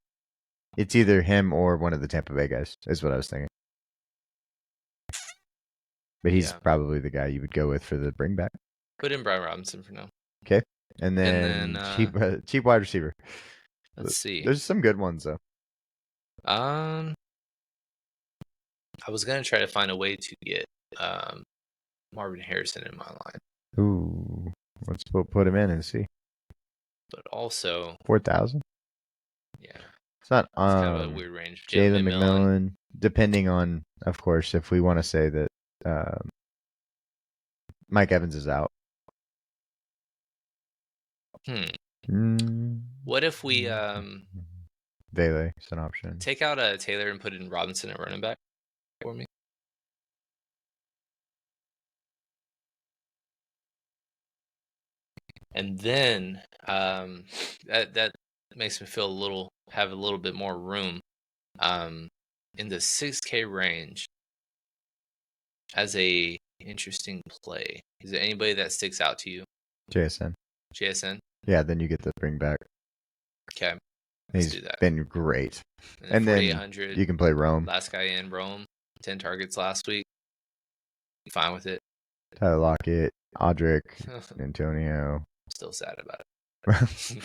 It's either him or one of the Tampa Bay guys, is what I was thinking. But he's probably the guy you would go with for the bring back. Put in Brian Robinson for now. Okay. And then cheap wide receiver. Let's see. There's some good ones, though. I was going to try to find a way to get Marvin Harrison in my line. Ooh. Let's put him in and see. But also 4,000? Yeah. It's not it's kind of a weird range. Jalen McMillan, depending on, of course, if we want to say that Mike Evans is out. What if we Vele is an option. Take out Taylor and put in Robinson at running back for me? And then that makes me feel have a little bit more room in the 6K range as a interesting play. Is there anybody that sticks out to you? JSN. Yeah, then you get the bring back. Okay, let's do that. Been great. And then you can play Rome. Last guy in Rome, 10 targets last week. Fine with it. Tyler Lockett, Audric, Antonio. Still sad about it.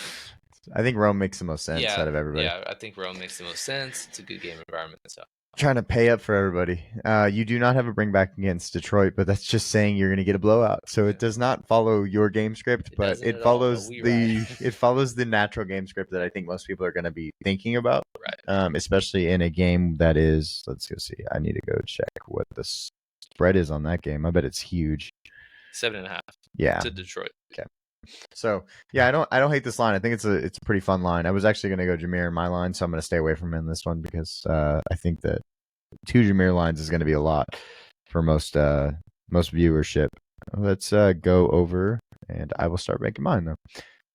I think Rome makes the most sense out of everybody. Yeah, I think Rome makes the most sense. It's a good game environment. So trying to pay up for everybody. You do not have a bring back against Detroit, but that's just saying you're going to get a blowout. So it does not follow your game script, but it follows it follows the natural game script that I think most people are going to be thinking about. Right. Especially in a game that is, let's go see. I need to go check what the spread is on that game. I bet it's huge. 7.5. Yeah. To Detroit. Okay. So yeah, I don't hate this line. I think it's a pretty fun line. I was actually going to go Jameer in my line, so I'm going to stay away from him in this one because I think that 2 Jameer lines is going to be a lot for most viewership. Let's go over, and I will start making mine though.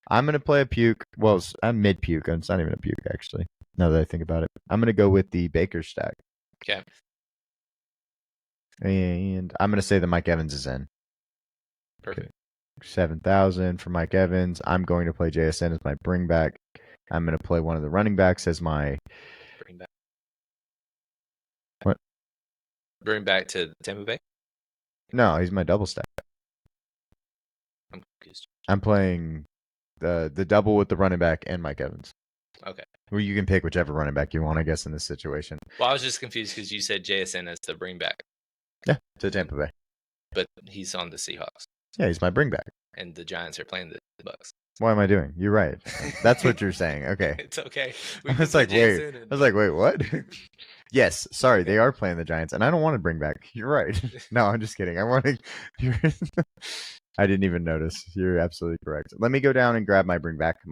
I'm going to play a puke. Well, I'm mid puke. It's not even a puke actually. Now that I think about it, I'm going to go with the Baker stack. Okay. And I'm going to say that Mike Evans is in. Perfect. 7,000 for Mike Evans. I'm going to play JSN as my bring back. I'm going to play one of the running backs as my bring back. What? Bring back to Tampa Bay? No, he's my double stack. I'm confused. I'm playing the double with the running back and Mike Evans. Okay. Well, you can pick whichever running back you want, I guess, in this situation. Well, I was just confused because you said JSN as the bring back. Yeah, to Tampa Bay. But he's on the Seahawks. Yeah, he's my bring back. And the Giants are playing the Bucks. What am I doing? You're right. That's what you're saying. Okay. It's okay. I was like, wait, what? Yes, sorry, they are playing the Giants, and I don't want to bring back. You're right. No, I'm just kidding. I want to. I didn't even notice. You're absolutely correct. Let me go down and grab my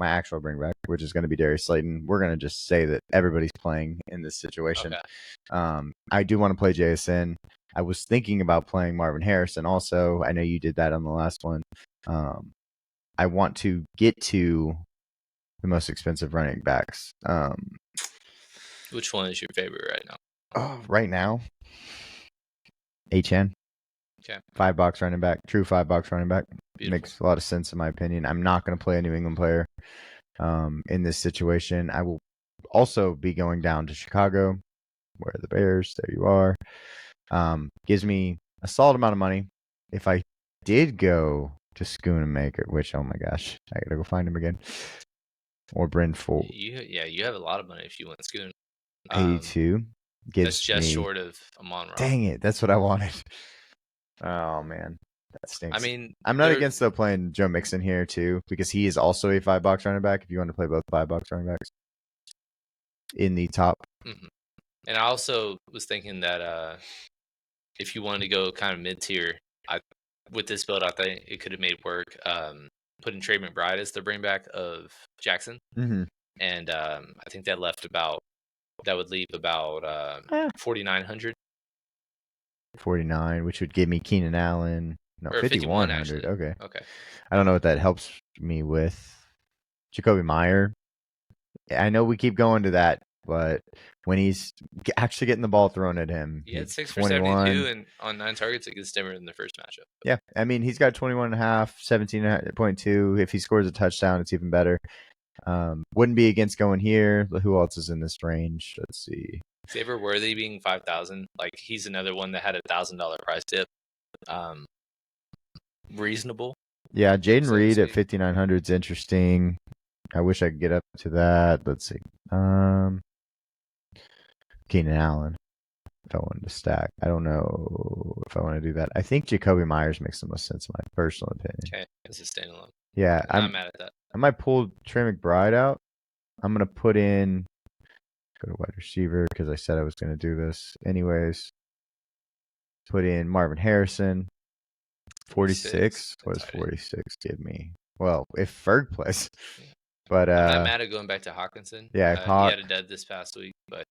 actual bring back, which is going to be Darius Slayton. We're going to just say that everybody's playing in this situation. Okay. I do want to play JSN. I was thinking about playing Marvin Harrison also. I know you did that on the last one. I want to get to the most expensive running backs. Which one is your favorite right now? Right now, HN. Okay. $5 running back, true $5 running back. Beautiful. Makes a lot of sense in my opinion. I'm not going to play a New England player in this situation. I will also be going down to Chicago, where are the Bears? There you are. Gives me a solid amount of money. If I did go to Schoonamaker, which, oh my gosh, I got to go find him again. Or Bryn Full. You have a lot of money if you went Schoon. 82 gives that's just me, short of Amon-Ra. Dang it, that's what I wanted. Oh man, that stinks. I mean, I'm not against though playing Joe Mixon here too, because he is also a $5 running back. If you want to play both $5 running backs in the top. Mm-hmm. And I also was thinking that if you wanted to go kind of mid tier, with this build, I think it could have made work. Putting Trey McBride as the bring back of Jackson, and I think that would leave about 4,900. 49, which would give me Keenan Allen. No, 5,100. Okay. I don't know what that helps me with. Jacoby Meyer. I know we keep going to that, but when he's actually getting the ball thrown at him, he had 6 for 72 and on 9 targets against Denver in the first matchup. Yeah, I mean he's got 21.5, 17.2. If he scores a touchdown, it's even better. Wouldn't be against going here. Who else is in this range? Let's see. Xavier Worthy being 5,000, like he's another one that had $1,000 price tip. Reasonable. Yeah, Jaden Reed at 5,900 is interesting. I wish I could get up to that. Let's see. Keenan Allen. If I wanted to stack, I don't know if I want to do that. I think Jacoby Myers makes the most sense in my personal opinion. Okay, as a standalone. Yeah, I'm not mad at that. I might pull Trey McBride out. I'm gonna put in. Go to wide receiver because I said I was going to do this anyways. Put in Marvin Harrison. 46. What does 46 give me? Well, if Ferg plays. But I'm not mad at going back to Hawkinson. Yeah, he had a dud this past week, but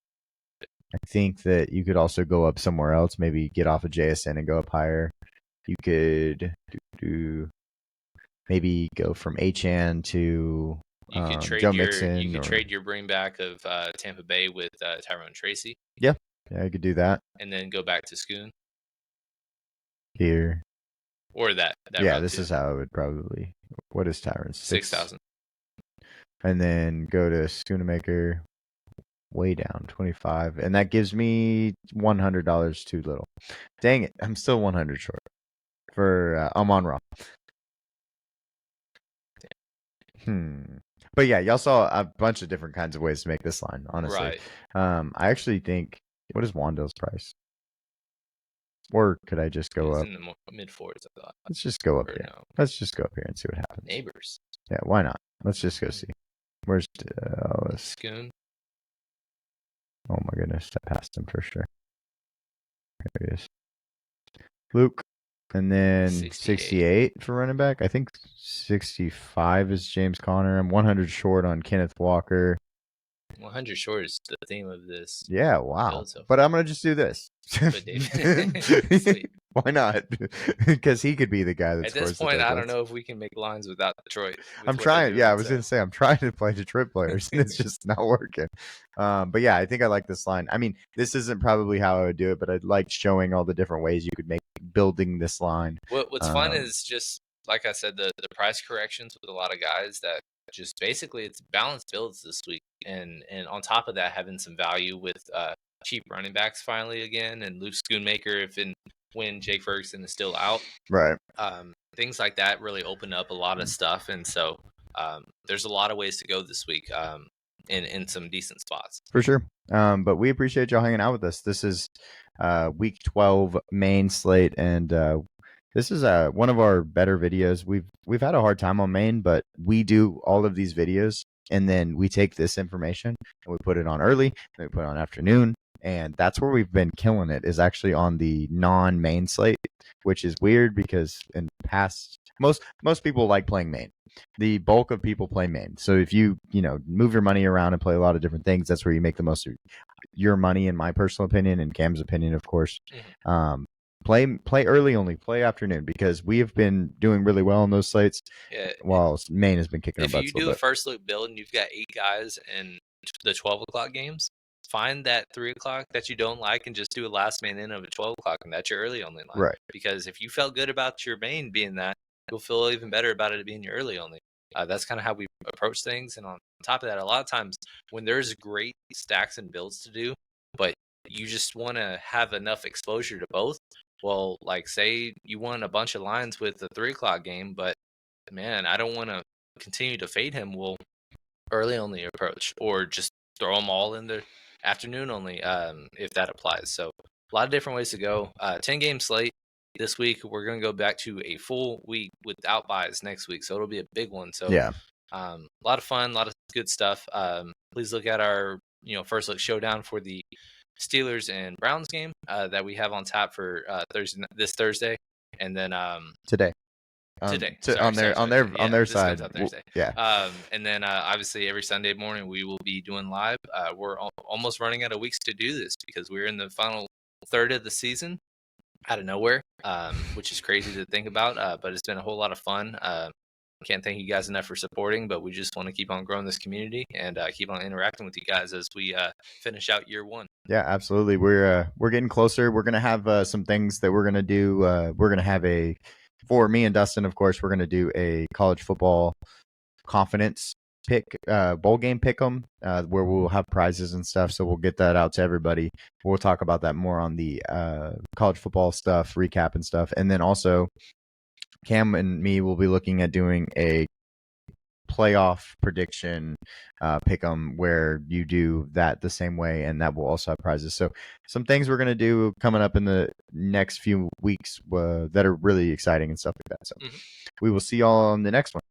I think that you could also go up somewhere else. Maybe get off of JSN and go up higher. You could maybe go from HN to you could trade Joe Mixon. You could trade your bring back of Tampa Bay with Tyrone Tracy. Yeah, I could do that. And then go back to Schoon. Here. Or that yeah, this is how I would probably. What is Tyron? 6,000. And then go to Schoonamaker, way down, 25. And that gives me $100 too little. Dang it, I'm still 100 short for Amon-Ra. But yeah, y'all saw a bunch of different kinds of ways to make this line, honestly. Right. I actually think, what is Wando's price? Or could I just go up? In the mid fours, I thought. Let's just go up here. No. Let's just go up here and see what happens. Neighbors. Yeah, why not? Let's just go see. Where's Schoon? Oh my goodness, I passed him for sure. There he is. Luke. And then 68 for running back. I think 65 is James Conner. I'm 100 short on Kenneth Walker. 100 short is the theme of this. Yeah, wow. But I'm going to just do this. Why not? Because he could be the guy that's at this point. I don't know if we can make lines without Detroit. I'm trying. Yeah, I was going to say I'm trying to play Detroit players, and it's just not working. But yeah, I think I like this line. I mean, this isn't probably how I would do it, but I like showing all the different ways you could make building this line. What's fun is just like I said, the price corrections with a lot of guys that just basically it's balanced builds this week, and on top of that, having some value with cheap running backs finally again, and Luke Schoonmaker when Jake Ferguson is still out, right? Things like that really open up a lot of stuff, and so there's a lot of ways to go this week in some decent spots for sure. But we appreciate y'all hanging out with us. This is week 12 main slate, and this is one of our better videos. We've had a hard time on main, but we do all of these videos, and then we take this information and we put it on early, and we put it on afternoon, And that's where we've been killing it, is actually on the non-main slate, which is weird because in past most people like playing main. The bulk of people play main. So if you move your money around and play a lot of different things, that's where you make the most of your money, in my personal opinion, and Cam's opinion, of course. Play early only, play afternoon, because we have been doing really well on those slates. Yeah, while main has been kicking our if butts you a little do a bit. first look build and you've got 8 guys in the 12 o'clock games, find that 3 o'clock that you don't like and just do a last man in of a 12 o'clock, and that's your early only line. Right. Because if you felt good about your main being that, you'll feel even better about it being your early only. That's kind of how we approach things. And on top of that, a lot of times when there's great stacks and builds to do, but you just want to have enough exposure to both. Well, like say you won a bunch of lines with the 3 o'clock game, but man, I don't want to continue to fade him. Well, early only approach, or just throw them all in the afternoon only, if that applies. So a lot of different ways to go. 10-game slate this week. We're going to go back to a full week without buys next week, so it'll be a big one. So yeah, a lot of fun, a lot of good stuff. Please look at our first look showdown for the Steelers and Browns game that we have on tap for this Thursday, and then today. Today, on their this side. comes out Thursday. And then obviously every Sunday morning we will be doing live. We're almost running out of weeks to do this because we're in the final third of the season out of nowhere, which is crazy to think about. But it's been a whole lot of fun. Can't thank you guys enough for supporting, but we just want to keep on growing this community and keep on interacting with you guys as we finish out year one. Yeah, absolutely. We're getting closer. We're gonna have some things that we're gonna do. We're gonna have for me and Dustin, of course, we're gonna do a college football confidence pick, bowl game pick 'em, where we'll have prizes and stuff. So we'll get that out to everybody. We'll talk about that more on the college football stuff, recap and stuff, and then also Cam and me will be looking at doing a playoff prediction pick 'em, where you do that the same way, and that will also have prizes. So some things we're going to do coming up in the next few weeks that are really exciting and stuff like that. So we will see y'all on the next one.